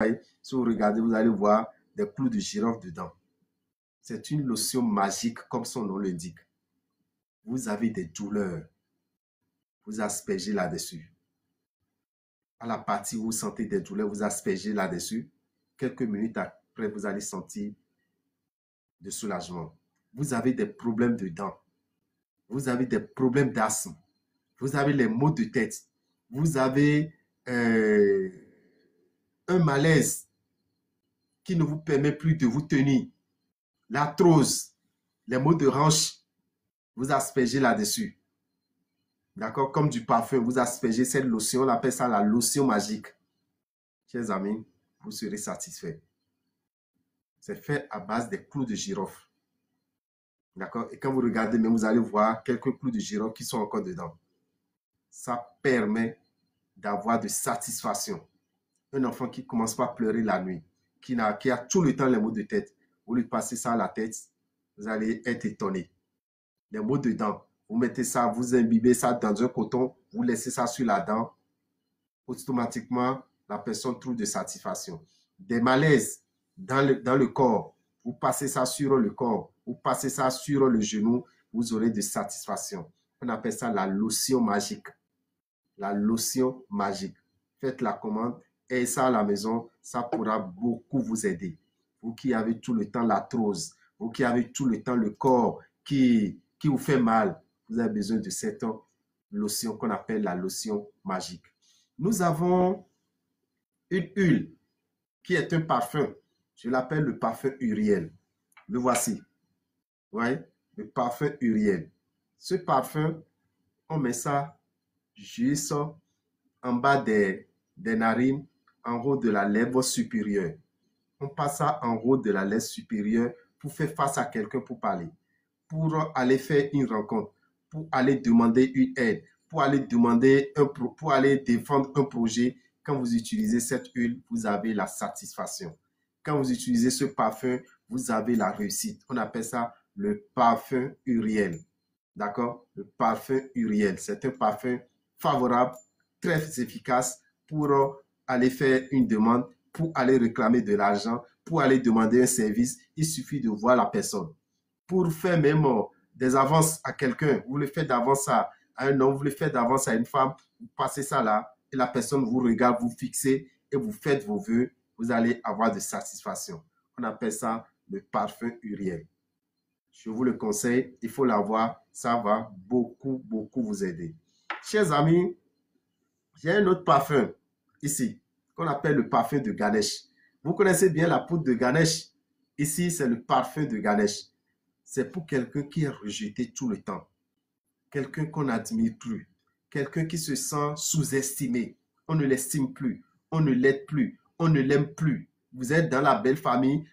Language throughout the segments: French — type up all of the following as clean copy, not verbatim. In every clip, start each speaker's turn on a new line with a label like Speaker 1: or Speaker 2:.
Speaker 1: Si vous regardez, vous allez voir des clous de girofle dedans. C'est une lotion magique, comme son nom l'indique. Vous avez des douleurs, vous aspergez là-dessus. À la partie où vous sentez des douleurs, vous aspergez là-dessus. Quelques minutes après, vous allez sentir de soulagement. Vous avez des problèmes de dents. Vous avez des problèmes d'asthme. Vous avez les maux de tête. Vous avez un malaise qui ne vous permet plus de vous tenir. L'arthrose, les maux de hanche, vous aspergez là-dessus. D'accord? Comme du parfum, vous aspergez cette lotion, on appelle ça la lotion magique. Chers amis, vous serez satisfaits. C'est fait à base des clous de girofle. D'accord? Et quand vous regardez, même vous allez voir quelques clous de girofle qui sont encore dedans. Ça permet d'avoir de satisfaction. Un enfant qui ne commence pas à pleurer la nuit, qui a tout le temps les maux de tête, vous lui passez ça à la tête, vous allez être étonné. Les maux de dents, vous mettez ça, vous imbibez ça dans un coton, vous laissez ça sur la dent, automatiquement, la personne trouve de satisfaction. Des malaises dans le corps, vous passez ça sur le corps, vous passez ça sur le genou, vous aurez de satisfaction. On appelle ça la lotion magique. La lotion magique. Faites la commande et ça à la maison, ça pourra beaucoup vous aider. Vous qui avez tout le temps l'arthrose, vous qui avez tout le temps le corps qui vous fait mal, vous avez besoin de cette lotion qu'on appelle la lotion magique. Nous avons une huile qui est un parfum. Je l'appelle le parfum Uriel. Le voici. Vous voyez? Le parfum Uriel. Ce parfum, on met ça juste en bas des narines, en haut de la lèvre supérieure. On passe ça en haut de la lèvre supérieure pour faire face à quelqu'un pour parler, pour aller faire une rencontre, pour aller demander une aide, pour aller pour aller défendre un projet. Quand vous utilisez cette huile, vous avez la satisfaction. Quand vous utilisez ce parfum, vous avez la réussite. On appelle ça le parfum Uriel. D'accord? Le parfum Uriel. C'est un parfum favorable, très efficace pour aller faire une demande, pour aller réclamer de l'argent, pour aller demander un service. Il suffit de voir la personne. Pour faire même des avances à quelqu'un, vous le faites d'avance à un homme, vous le faites d'avance à une femme, vous passez ça là, et la personne vous regarde, vous fixez et vous faites vos vœux, vous allez avoir de satisfaction. On appelle ça le parfum Uriel. Je vous le conseille, il faut l'avoir, ça va beaucoup, beaucoup vous aider. Chers amis, j'ai un autre parfum ici, qu'on appelle le parfum de Ganesh. Vous connaissez bien la poudre de Ganesh. Ici, c'est le parfum de Ganesh. C'est pour quelqu'un qui est rejeté tout le temps. Quelqu'un qu'on n'admire plus. Quelqu'un qui se sent sous-estimé. On ne l'estime plus. On ne l'aide plus. On ne l'aime plus. Vous êtes dans la belle famille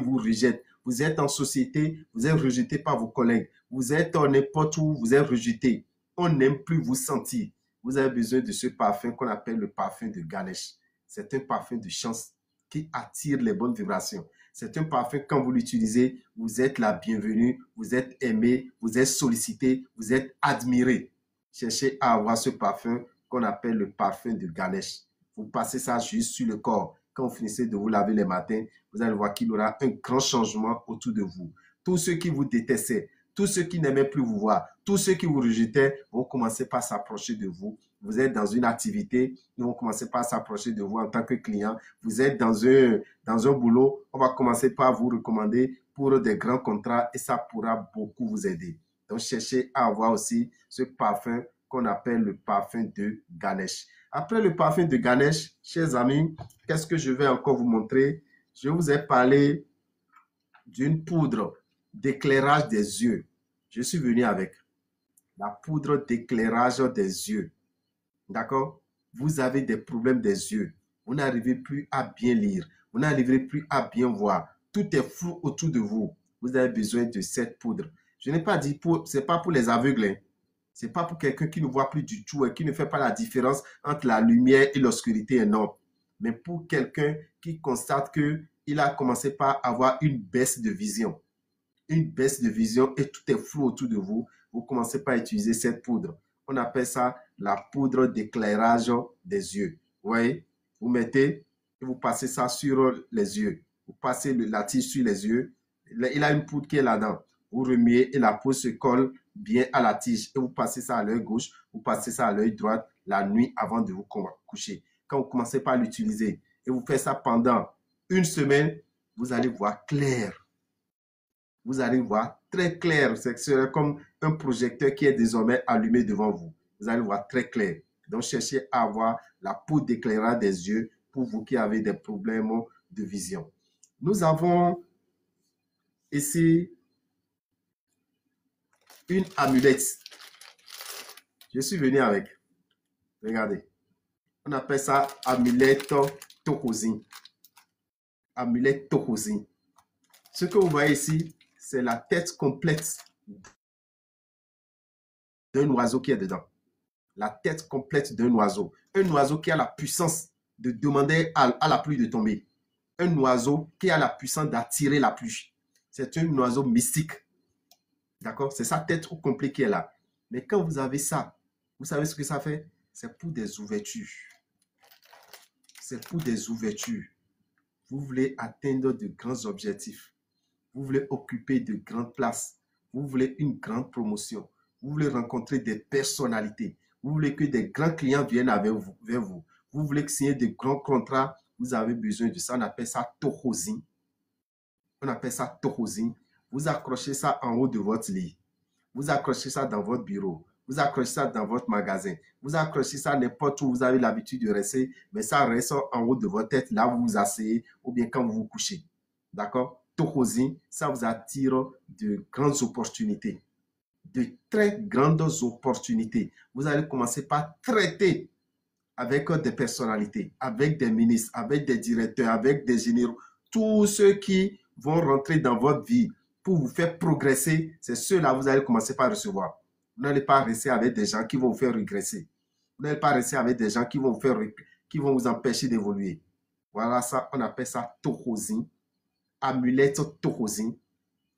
Speaker 1: vous rejette. Vous êtes en société, vous êtes rejeté par vos collègues. Vous êtes n'importe où, vous êtes rejeté. On n'aime plus vous sentir. Vous avez besoin de ce parfum qu'on appelle le parfum de Ganesh. C'est un parfum de chance qui attire les bonnes vibrations. C'est un parfum, quand vous l'utilisez, vous êtes la bienvenue, vous êtes aimé, vous êtes sollicité, vous êtes admiré. Cherchez à avoir ce parfum qu'on appelle le parfum de Ganesh. Vous passez ça juste sur le corps. Quand vous finissez de vous laver les matins, vous allez voir qu'il y aura un grand changement autour de vous. Tous ceux qui vous détestaient, tous ceux qui n'aimaient plus vous voir, tous ceux qui vous rejetaient vont commencer par s'approcher de vous. Vous êtes dans une activité, ils vont commencer par s'approcher de vous en tant que client. Vous êtes dans un boulot, on va commencer par vous recommander pour des grands contrats et ça pourra beaucoup vous aider. Donc, cherchez à avoir aussi ce parfum qu'on appelle le parfum de Ganesh. Après le parfum de Ganesh, chers amis, qu'est-ce que je vais encore vous montrer? Je vous ai parlé d'une poudre d'éclairage des yeux. Je suis venu avec la poudre d'éclairage des yeux. D'accord? Vous avez des problèmes des yeux. Vous n'arrivez plus à bien lire. Vous n'arriverez plus à bien voir. Tout est flou autour de vous. Vous avez besoin de cette poudre. Je n'ai pas dit, ce n'est pas pour les aveugles. Hein. Ce n'est pas pour quelqu'un qui ne voit plus du tout et qui ne fait pas la différence entre la lumière et l'obscurité. Non. Mais pour quelqu'un qui constate qu'il a commencé par avoir une baisse de vision. Une baisse de vision et tout est flou autour de vous. Vous commencez par utiliser cette poudre. On appelle ça la poudre d'éclairage des yeux. Vous voyez, vous mettez et vous passez ça sur les yeux. Vous passez la tige sur les yeux. Il a une poudre qui est là-dedans. Vous remuez et la peau se colle bien à la tige. Et vous passez ça à l'œil gauche, vous passez ça à l'œil droit la nuit avant de vous coucher. Quand vous commencez par l'utiliser et vous faites ça pendant une semaine, vous allez voir clair. Vous allez voir très clair. C'est comme un projecteur qui est désormais allumé devant vous. Vous allez voir très clair. Donc, cherchez à avoir la poudre d'éclairage des yeux pour vous qui avez des problèmes de vision. Nous avons ici une amulette. Je suis venu avec. Regardez. On appelle ça amulette Tokozin. Amulette Tokozin. Ce que vous voyez ici, c'est la tête complète d'un oiseau qui est dedans. La tête complète d'un oiseau. Un oiseau qui a la puissance de demander à la pluie de tomber. Un oiseau qui a la puissance d'attirer la pluie. C'est un oiseau mystique. D'accord? C'est sa tête au complet qui est là. Mais quand vous avez ça, vous savez ce que ça fait? C'est pour des ouvertures. C'est pour des ouvertures. Vous voulez atteindre de grands objectifs. Vous voulez occuper de grandes places. Vous voulez une grande promotion. Vous voulez rencontrer des personnalités. Vous voulez que des grands clients viennent vers vous. Vous voulez signer de grands contrats. Vous avez besoin de ça. On appelle ça Tokozin. On appelle ça Tokozin. Vous accrochez ça en haut de votre lit. Vous accrochez ça dans votre bureau. Vous accrochez ça dans votre magasin. Vous accrochez ça n'importe où vous avez l'habitude de rester. Mais ça reste en haut de votre tête. Là, vous vous asseyez ou bien quand vous vous couchez. D'accord? Tokozin, ça vous attire de grandes opportunités. De très grandes opportunités. Vous allez commencer par traiter avec des personnalités, avec des ministres, avec des directeurs, avec des généraux. Tous ceux qui vont rentrer dans votre vie pour vous faire progresser, c'est ceux-là que vous allez commencer par recevoir. Vous n'allez pas rester avec des gens qui vont vous faire régresser. Vous n'allez pas rester avec des gens qui vont vous empêcher d'évoluer. Voilà ça, on appelle ça Tokozin. Amulette Tokozin.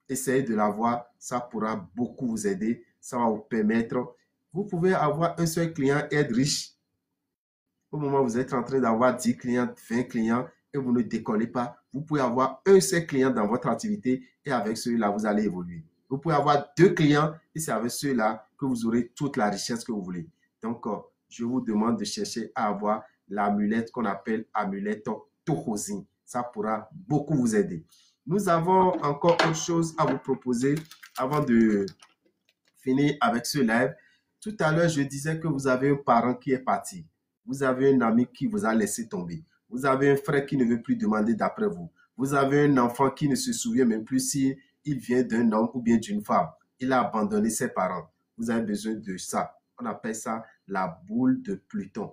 Speaker 1: Essayez de l'avoir, ça pourra beaucoup vous aider. Ça va vous permettre. Vous pouvez avoir un seul client et être riche. Au moment où vous êtes en train d'avoir 10 clients, 20 clients et vous ne décollez pas, vous pouvez avoir un seul client dans votre activité et avec celui-là, vous allez évoluer. Vous pouvez avoir 2 clients et c'est avec ceux-là que vous aurez toute la richesse que vous voulez. Donc, je vous demande de chercher à avoir l'amulette qu'on appelle amulette Tokozin. Ça pourra beaucoup vous aider. Nous avons encore autre chose à vous proposer avant de finir avec ce live. Tout à l'heure, je disais que vous avez un parent qui est parti. Vous avez un ami qui vous a laissé tomber. Vous avez un frère qui ne veut plus demander d'après vous. Vous avez un enfant qui ne se souvient même plus s'il vient d'un homme ou bien d'une femme. Il a abandonné ses parents. Vous avez besoin de ça. On appelle ça la boule de Pluton.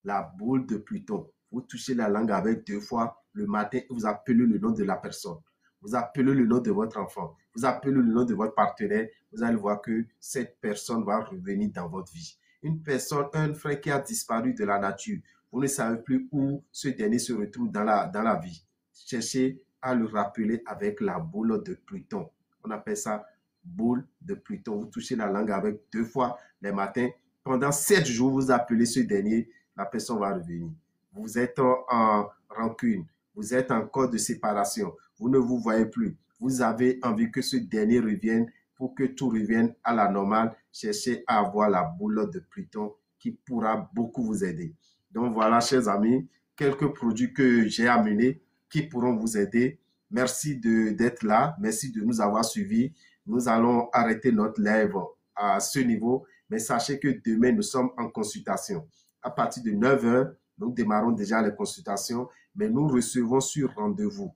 Speaker 1: La boule de Pluton. Vous touchez la langue avec 2 fois le matin et vous appelez le nom de la personne. Vous appelez le nom de votre enfant. Vous appelez le nom de votre partenaire. Vous allez voir que cette personne va revenir dans votre vie. Une personne, un frère qui a disparu de la nature. Vous ne savez plus où ce dernier se retrouve dans la vie. Cherchez à le rappeler avec la boule de Pluton. On appelle ça boule de Pluton. Vous touchez la langue avec 2 fois les matins. Pendant 7 jours, vous appelez ce dernier. La personne va revenir. Vous êtes en rancune. Vous êtes en code de séparation. Vous ne vous voyez plus. Vous avez envie que ce dernier revienne pour que tout revienne à la normale. Cherchez à avoir la boule de Pluton qui pourra beaucoup vous aider. Donc voilà, chers amis, quelques produits que j'ai amenés qui pourront vous aider. Merci d'être là. Merci de nous avoir suivis. Nous allons arrêter notre live à ce niveau. Mais sachez que demain, nous sommes en consultation. À partir de 9 h, nous démarrons déjà les consultations, mais nous recevons sur rendez-vous.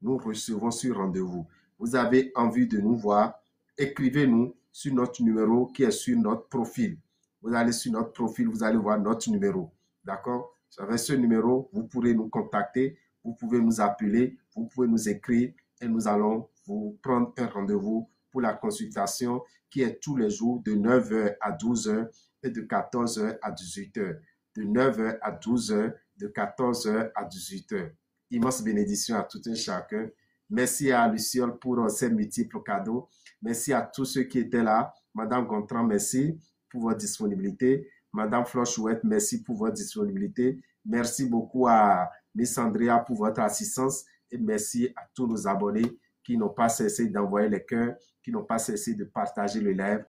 Speaker 1: Nous recevons sur rendez-vous. Vous avez envie de nous voir, écrivez-nous sur notre numéro qui est sur notre profil. Vous allez sur notre profil, vous allez voir notre numéro. D'accord? Avec ce numéro, vous pourrez nous contacter, vous pouvez nous appeler, vous pouvez nous écrire et nous allons vous prendre un rendez-vous pour la consultation qui est tous les jours de 9 h à 12 h et de 14 h à 18 h. De 9 h à 12 h, de 14 h à 18 h. Immense bénédiction à tout un chacun. Merci à Luciole pour ses multiples cadeaux. Merci à tous ceux qui étaient là. Madame Gontran, merci pour votre disponibilité. Madame Flochouette, merci pour votre disponibilité. Merci beaucoup à Miss Andrea, pour votre assistance. Et merci à tous nos abonnés qui n'ont pas cessé d'envoyer les cœurs, qui n'ont pas cessé de partager le live.